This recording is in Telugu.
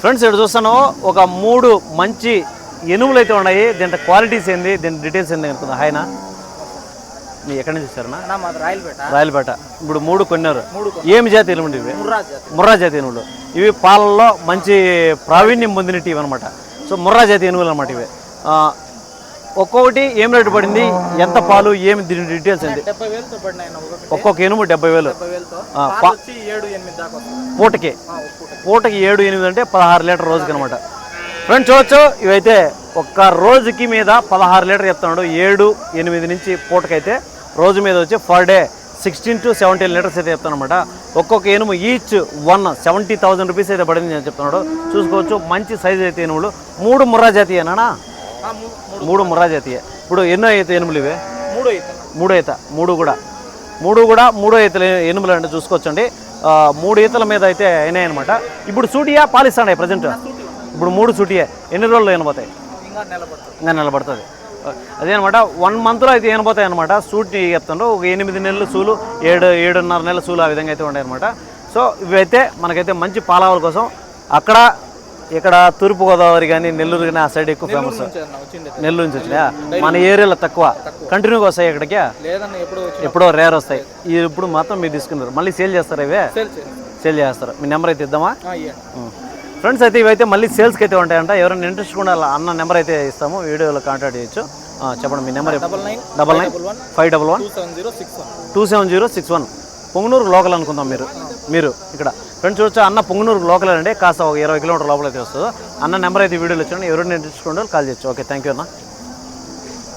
ఫ్రెండ్స్ ఇక్కడ చూస్తాను ఒక 3 మంచి ఎనుములు అయితే ఉన్నాయి. దీంట్లో క్వాలిటీస్ ఏంది, దీని డీటెయిల్స్ ఏంది అనుకుందా? హాయ్నా, మీరు ఎక్కడి నుంచి వచ్చారన్నా? రాయలపేట. ఇప్పుడు 3 కొన్నారు. ఏమి జాతి ఎనుములు ఇవి? ముర్రా జాతి ఎనుములు. ఇవి పాలల్లో మంచి ప్రావీణ్యం పొందినట్టు ఇవి అనమాట. సో ముర్రా జాతి ఎనుములు అనమాట ఇవి. ఒక్కొక్కటి ఏం రేటు పడింది, ఎంత పాలు, ఏమి దీని డీటెయిల్స్ ఏంటి? ఒక్కొక్క ఎనుము 70,000. పూటకి 7-8 అంటే 16 లీటర్ రోజుకి అనమాట. ఫ్రెండ్స్ చూడొచ్చు, ఇవైతే ఒక్క రోజుకి మీద 16 లీటర్ చెప్తున్నాడు. 7-8 నుంచి పూటకైతే రోజు మీద వచ్చి పర్ డే 16 to 17 లీటర్స్ అయితే చెప్తాను అనమాట. ఒక్కొక్క ఎనుము ఈచ్ 70,000 రూపీస్ అయితే పడింది నేను చెప్తున్నాడు. చూసుకోవచ్చు, మంచి సైజు అయితే ఎనుములు. 3 ముర్రా జాతీయేనా? 3 ముర్రా జాతీయే. ఇప్పుడు ఎన్నో అయితే ఎనుములు ఇవే? 3 ఈత. 3 కూడా 3 ఈతల ఎనుములు అంటే చూసుకోవచ్చండి. 3 ఈతల మీద అయితే అయినాయి అనమాట. ఇప్పుడు సూటియా పాలిస్తాయి ప్రజెంట్? ఇప్పుడు 3 సూటియే. ఎన్ని రోజుల్లో ఎనబోతాయి? ఇంకా నిలబడుతుంది. అదే అనమాట. 1 మంత్లో అయితే ఏనిపోతాయి అనమాట. సూటి చెప్తాను. ఒక 8 నెలలు సూలు, 7-7.5 నెలల సూలు ఆ విధంగా అయితే ఉంటాయి అనమాట. సో ఇవైతే మనకైతే మంచి పాలావుల కోసం ఇక్కడ తూర్పుగోదావరి కానీ నెల్లూరు కానీ ఆ సైడ్ ఎక్కువ ఫేమస్. నెల్లూరు నుంచి వచ్చినాయా? మన ఏరియాలో తక్కువ, కంటిన్యూగా వస్తాయి ఇక్కడికి, ఎప్పుడో రేర్ వస్తాయి. ఇప్పుడు మాత్రం మీరు తీసుకున్నారు. మళ్ళీ సేల్ చేస్తారా? ఇవే సేల్ చేస్తారు. మీ నెంబర్ అయితే ఇద్దామా? ఫ్రెండ్స్ అయితే ఇవైతే మళ్ళీ సేల్స్కి అయితే ఉంటాయంట. ఎవరైనా ఇంట్రెస్ట్ కూడా అన్న నెంబర్ అయితే ఇస్తాము, వీడియోలో కాంటాక్ట్ చేయొచ్చు. చెప్పండి మీ నెంబర్. 995511276061. పొంగనూరు లోకల్ అనుకుందాం మీరు ఇక్కడ. ఫ్రెండ్స్ చూడొచ్చు, అన్న పొంగనూరు లోకల్ అండి. కాస్త ఒక 20 కిలోమీటర్ లోపల అయితే వస్తుంది. అన్న నెంబర్ అయితే వీడియోలో ఇచ్చాను. ఎవరైనా ఇంట్రెస్ట్ ఉండాలి కాల్ చేయొచ్చు. ఓకే, థ్యాంక్ యూ అన్న.